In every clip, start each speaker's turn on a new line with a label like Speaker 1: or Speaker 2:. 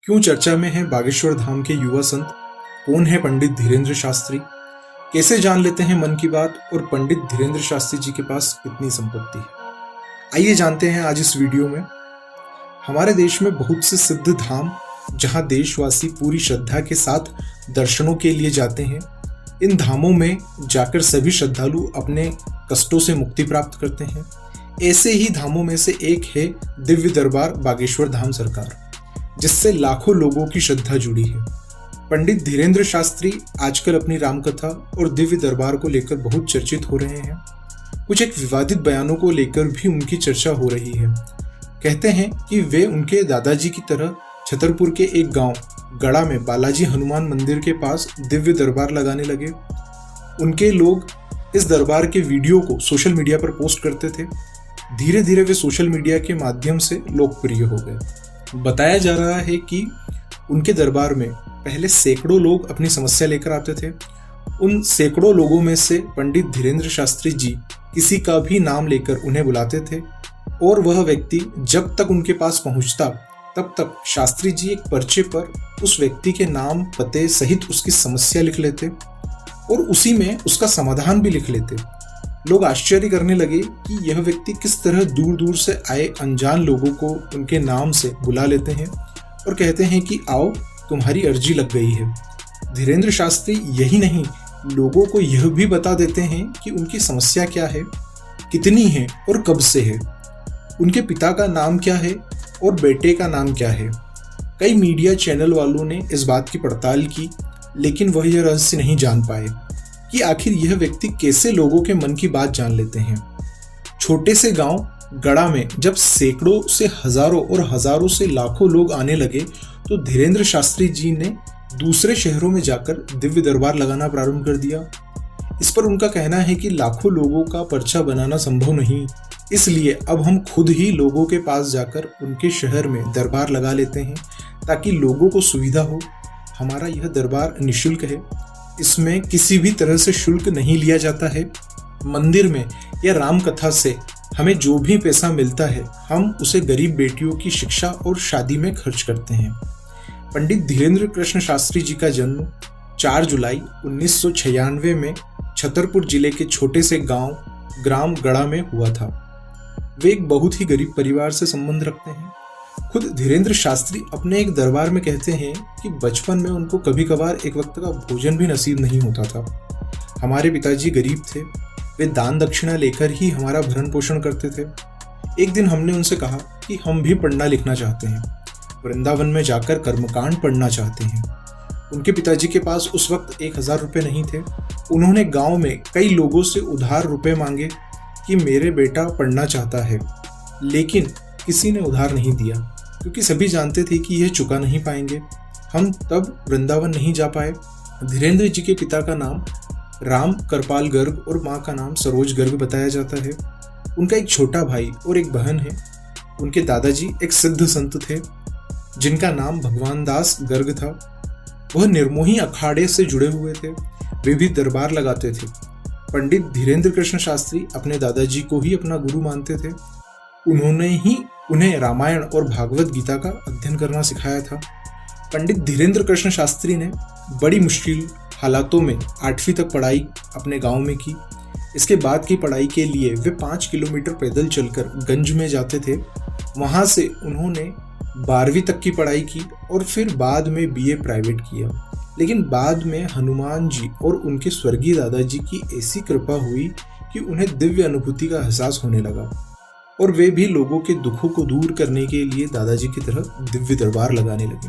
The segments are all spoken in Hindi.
Speaker 1: क्यों चर्चा में है बागेश्वर धाम के युवा संत? कौन है पंडित धीरेन्द्र शास्त्री? कैसे जान लेते हैं मन की बात? और पंडित धीरेन्द्र शास्त्री जी के पास कितनी संपत्ति है? आइए जानते हैं आज इस वीडियो में। हमारे देश में बहुत से सिद्ध धाम जहां देशवासी पूरी श्रद्धा के साथ दर्शनों के लिए जाते हैं। इन धामों में जाकर सभी श्रद्धालु अपने कष्टों से मुक्ति प्राप्त करते हैं। ऐसे ही धामों में से एक है दिव्य दरबार बागेश्वर धाम सरकार, जिससे लाखों लोगों की श्रद्धा जुड़ी है। पंडित धीरेन्द्र शास्त्री आजकल अपनी रामकथा और दिव्य दरबार को लेकर बहुत चर्चित हो रहे हैं। कुछ एक विवादित बयानों को लेकर भी उनकी चर्चा हो रही है। कहते हैं कि वे उनके दादाजी की तरह छतरपुर के एक गांव गड़ा में बालाजी हनुमान मंदिर के पास दिव्य दरबार लगाने लगे। उनके लोग इस दरबार के वीडियो को सोशल मीडिया पर पोस्ट करते थे। धीरे धीरे वे सोशल मीडिया के माध्यम से लोकप्रिय हो गए। बताया जा रहा है कि उनके दरबार में पहले सैकड़ों लोग अपनी समस्या लेकर आते थे। उन सैकड़ों लोगों में से पंडित धीरेन्द्र शास्त्री जी किसी का भी नाम लेकर उन्हें बुलाते थे और वह व्यक्ति जब तक उनके पास पहुंचता तब तक शास्त्री जी एक पर्चे पर उस व्यक्ति के नाम, पते सहित उसकी समस्या लिख लेते और उसी में उसका समाधान भी लिख लेते। लोग आश्चर्य करने लगे कि यह व्यक्ति किस तरह दूर दूर से आए अनजान लोगों को उनके नाम से बुला लेते हैं और कहते हैं कि आओ, तुम्हारी अर्जी लग गई है। धीरेन्द्र शास्त्री यही नहीं, लोगों को यह भी बता देते हैं कि उनकी समस्या क्या है, कितनी है और कब से है, उनके पिता का नाम क्या है और बेटे का नाम क्या है। कई मीडिया चैनल वालों ने इस बात की पड़ताल की, लेकिन वह यह रहस्य नहीं जान पाए कि आखिर यह व्यक्ति कैसे लोगों के मन की बात जान लेते हैं। छोटे से गांव गड़ा में जब सैकड़ों से हजारों और हजारों से लाखों लोग आने लगे तो धीरेन्द्र शास्त्री जी ने दूसरे शहरों में जाकर दिव्य दरबार लगाना प्रारंभ कर दिया। इस पर उनका कहना है कि लाखों लोगों का पर्चा बनाना संभव नहीं, इसलिए अब हम खुद ही लोगों के पास जाकर उनके शहर में दरबार लगा लेते हैं ताकि लोगों को सुविधा हो। हमारा यह दरबार निःशुल्क है, इसमें किसी भी तरह से शुल्क नहीं लिया जाता है। मंदिर में या राम कथा से हमें जो भी पैसा मिलता है हम उसे गरीब बेटियों की शिक्षा और शादी में खर्च करते हैं। पंडित धीरेन्द्र कृष्ण शास्त्री जी का जन्म 4 जुलाई 1996 में छतरपुर जिले के छोटे से गांव ग्राम गड़ा में हुआ था। वे एक बहुत ही गरीब परिवार से संबंध रखते हैं। खुद धीरेन्द्र शास्त्री अपने एक दरबार में कहते हैं कि बचपन में उनको कभी कभार एक वक्त का भोजन भी नसीब नहीं होता था। हमारे पिताजी गरीब थे, वे दान दक्षिणा लेकर ही हमारा भरण पोषण करते थे। एक दिन हमने उनसे कहा कि हम भी पढ़ना लिखना चाहते हैं, वृंदावन में जाकर कर्मकांड पढ़ना चाहते हैं। उनके पिताजी के पास उस वक्त 1000 रुपये नहीं थे। उन्होंने गांव में कई लोगों से उधार रुपए मांगे कि मेरे बेटा पढ़ना चाहता है, लेकिन किसी ने उधार नहीं दिया क्योंकि सभी जानते थे कि यह चुका नहीं पाएंगे। हम तब वृंदावन नहीं जा पाए। धीरेन्द्र जी के पिता का नाम राम कृपाल गर्ग और माँ का नाम सरोज गर्ग बताया जाता है। उनका एक छोटा भाई और एक बहन है। उनके दादाजी एक सिद्ध संत थे जिनका नाम भगवान दास गर्ग था। वह निर्मोही अखाड़े से जुड़े हुए थे। वे भी दरबार लगाते थे। पंडित धीरेन्द्र कृष्ण शास्त्री अपने दादाजी को ही अपना गुरु मानते थे। उन्होंने ही उन्हें रामायण और भागवत गीता का अध्ययन करना सिखाया था। पंडित धीरेन्द्र कृष्ण शास्त्री ने बड़ी मुश्किल हालातों में 8वीं तक पढ़ाई अपने गांव में की। इसके बाद की पढ़ाई के लिए वे 5 किलोमीटर पैदल चलकर गंज में जाते थे। वहां से उन्होंने 12वीं तक की पढ़ाई की और फिर बाद में बीए प्राइवेट किया। लेकिन बाद में हनुमान जी और उनके स्वर्गीय दादाजी की ऐसी कृपा हुई कि उन्हें दिव्य अनुभूति का एहसास होने लगा और वे भी लोगों के दुखों को दूर करने के लिए दादाजी की तरह दिव्य दरबार लगाने लगे।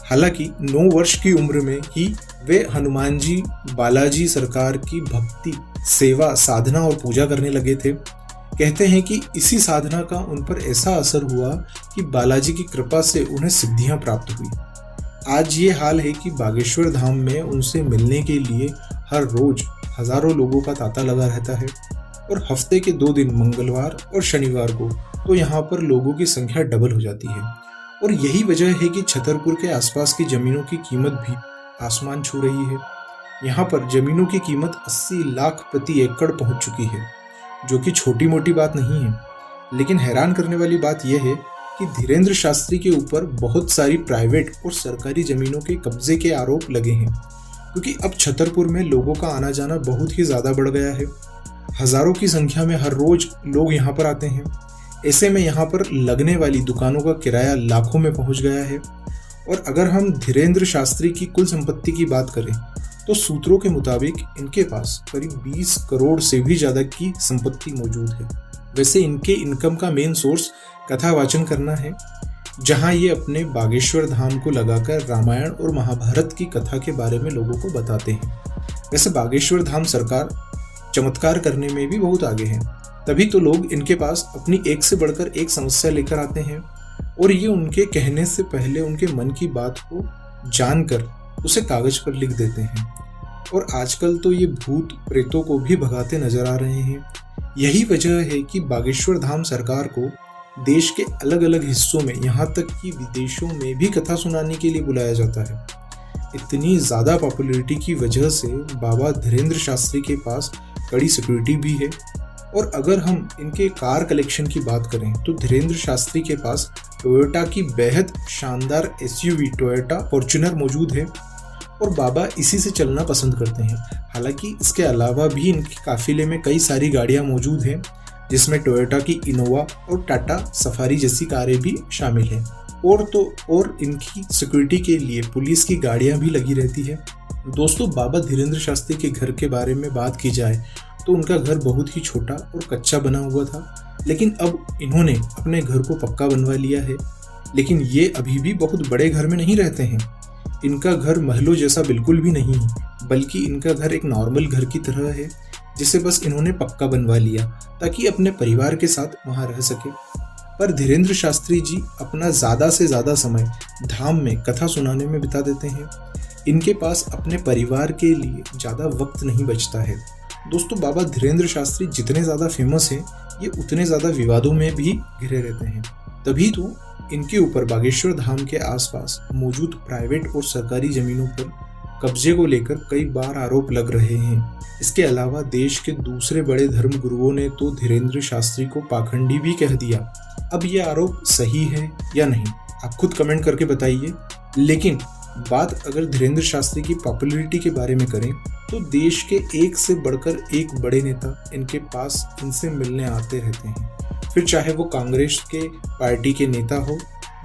Speaker 1: हालांकि 9 वर्ष की उम्र में ही वे हनुमान जी बालाजी सरकार की भक्ति, सेवा, साधना और पूजा करने लगे थे। कहते हैं कि इसी साधना का उन पर ऐसा असर हुआ कि बालाजी की कृपा से उन्हें सिद्धियां प्राप्त हुई। आज ये हाल है कि बागेश्वर धाम में उनसे मिलने के लिए हर रोज हजारों लोगों का तांता लगा रहता है और हफ्ते के 2 दिन मंगलवार और शनिवार को तो यहाँ पर लोगों की संख्या डबल हो जाती है। और यही वजह है कि छतरपुर के आसपास की जमीनों की कीमत भी आसमान छू रही है। यहाँ पर जमीनों की कीमत 80 लाख प्रति एकड़ पहुंच चुकी है, जो कि छोटी मोटी बात नहीं है। लेकिन हैरान करने वाली बात यह है कि धीरेंद्र शास्त्री के ऊपर बहुत सारी प्राइवेट और सरकारी जमीनों के कब्जे के आरोप लगे हैं, क्योंकि अब छतरपुर में लोगों का आना जाना बहुत ही ज़्यादा बढ़ गया है। हज़ारों की संख्या में हर रोज लोग यहाँ पर आते हैं। ऐसे में यहाँ पर लगने वाली दुकानों का किराया लाखों में पहुँच गया है। और अगर हम धीरेंद्र शास्त्री की कुल संपत्ति की बात करें तो सूत्रों के मुताबिक इनके पास करीब 20 करोड़ से भी ज़्यादा की संपत्ति मौजूद है। वैसे इनके इनकम का मेन सोर्स कथा वाचन करना है, जहां ये अपने बागेश्वर धाम को लगाकर रामायण और महाभारत की कथा के बारे में लोगों को बताते हैं। वैसे बागेश्वर धाम सरकार चमत्कार करने में भी बहुत आगे है, तभी तो लोग इनके पास अपनी एक से बढ़कर एक समस्या लेकर आते हैं और ये उनके कहने से पहले उनके मन की बात को जानकर उसे कागज पर लिख देते हैं। और आजकल तो ये भूत प्रेतों को भी भगाते नजर आ रहे हैं। यही वजह है कि बागेश्वर धाम सरकार को देश के अलग अलग हिस्सों में, यहाँ तक कि विदेशों में भी कथा सुनाने के लिए बुलाया जाता है। इतनी ज़्यादा पॉपुलैरिटी की वजह से बाबा धीरेंद्र शास्त्री के पास कड़ी सिक्योरिटी भी है। और अगर हम इनके कार कलेक्शन की बात करें तो धीरेंद्र शास्त्री के पास टोयोटा की बेहद शानदार एसयूवी टोयोटा फॉर्च्यूनर मौजूद है और बाबा इसी से चलना पसंद करते हैं। हालांकि इसके अलावा भी इनके काफिले में कई सारी गाड़ियां मौजूद हैं, जिसमें टोयोटा की इनोवा और टाटा सफारी जैसी कारें भी शामिल हैं। और इनकी सिक्योरिटी के लिए पुलिस की गाड़ियां भी लगी रहती है। दोस्तों, बाबा धीरेंद्र शास्त्री के घर के बारे में बात की जाए तो उनका घर बहुत ही छोटा और कच्चा बना हुआ था, लेकिन अब इन्होंने अपने घर को पक्का बनवा लिया है। लेकिन ये अभी भी बहुत बड़े घर में नहीं रहते हैं। इनका घर महलों जैसा बिल्कुल भी नहीं है, बल्कि इनका घर एक नॉर्मल घर की तरह है, जिसे बस इन्होंने पक्का बनवा लिया ताकि अपने परिवार के साथ वहाँ रह सके। पर धीरेंद्र शास्त्री जी अपना ज़्यादा से ज़्यादा समय धाम में कथा सुनाने में बिता देते हैं। इनके पास अपने परिवार के लिए ज़्यादा वक्त नहीं बचता है। दोस्तों, बाबा धीरेंद्र शास्त्री जितने ज़्यादा फेमस हैं, ये उतने ज़्यादा विवादों में भी घिरे रहते हैं। तभी तो इनके ऊपर बागेश्वर धाम के आसपास मौजूद प्राइवेट और सरकारी जमीनों पर कब्जे को लेकर कई बार आरोप लग रहे हैं। इसके अलावा देश के दूसरे बड़े धर्म गुरुओं ने तो धीरेंद्र शास्त्री को पाखंडी भी कह दिया। अब ये आरोप सही है या नहीं, आप खुद कमेंट करके बताइए। लेकिन बात अगर धीरेंद्र शास्त्री की पॉपुलैरिटी के बारे में करें तो देश के एक से बढ़कर एक बड़े नेता इनके पास इनसे मिलने आते रहते हैं, फिर चाहे वो कांग्रेस के पार्टी के नेता हो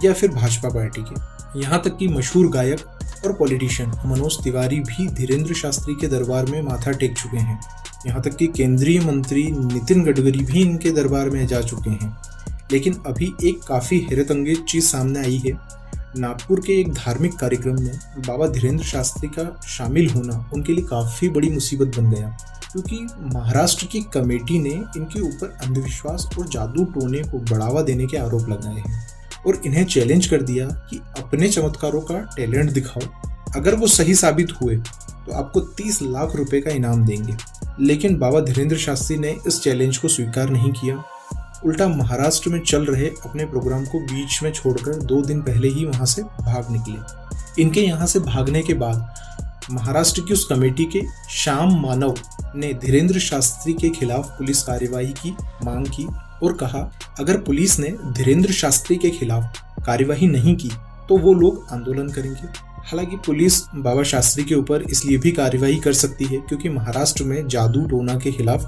Speaker 1: या फिर भाजपा पार्टी के। यहाँ तक कि मशहूर गायक और पॉलिटिशियन मनोज तिवारी भी धीरेंद्र शास्त्री के दरबार में माथा टेक चुके हैं। यहाँ तक कि केंद्रीय मंत्री नितिन गडकरी भी इनके दरबार में जा चुके हैं। लेकिन अभी एक काफ़ी हैरतअंगेज चीज़ सामने आई है। नागपुर के एक धार्मिक कार्यक्रम में बाबा धीरेंद्र शास्त्री का शामिल होना उनके लिए काफ़ी बड़ी मुसीबत बन गया, क्योंकि महाराष्ट्र की कमेटी ने इनके ऊपर अंधविश्वास और जादू टोने को बढ़ावा देने के आरोप लगाए हैं और इन्हें चैलेंज कर दिया कि अपने चमत्कारों का टैलेंट दिखाओ। अगर वो सही साबित हुए तो आपको 30 लाख रुपए का इनाम देंगे। लेकिन बाबा धीरेंद्र शास्त्री ने इस चैलेंज को स्वीकार नहीं किया, उल्टा महाराष्ट्र में चल रहे अपने प्रोग्राम को बीच में छोड़कर 2 दिन पहले ही वहां से भाग निकले। इनके यहाँ से भागने के बाद महाराष्ट्र की उस कमेटी के श्याम मानव ने धीरेंद्र शास्त्री के खिलाफ पुलिस कार्यवाही की मांग की और कहा, अगर पुलिस ने धीरेंद्र शास्त्री के खिलाफ कार्यवाही नहीं की तो वो लोग आंदोलन करेंगे। हालांकि पुलिस बाबा शास्त्री के ऊपर इसलिए भी कार्यवाही कर सकती है क्योंकि महाराष्ट्र में जादू टोना के खिलाफ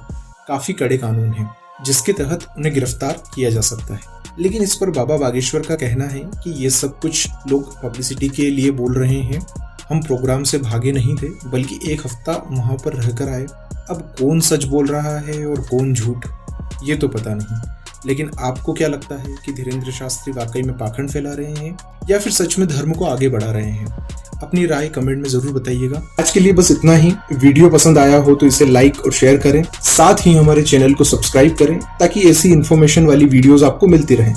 Speaker 1: काफ़ी कड़े कानून हैं, जिसके तहत उन्हें गिरफ्तार किया जा सकता है। लेकिन इस पर बाबा बागेश्वर का कहना है कि ये सब कुछ लोग पब्लिसिटी के लिए बोल रहे हैं। हम प्रोग्राम से भागे नहीं थे, बल्कि 1 हफ्ता वहाँ पर रहकर आए। अब कौन सच बोल रहा है और कौन झूठ, ये तो पता नहीं। लेकिन आपको क्या लगता है कि धीरेंद्र शास्त्री वाकई में पाखंड फैला रहे हैं या फिर सच में धर्म को आगे बढ़ा रहे हैं? अपनी राय कमेंट में जरूर बताइएगा। आज के लिए बस इतना ही। वीडियो पसंद आया हो तो इसे लाइक और शेयर करें, साथ ही हमारे चैनल को सब्सक्राइब करें ताकि ऐसी इन्फॉर्मेशन वाली वीडियोस आपको मिलती रहें।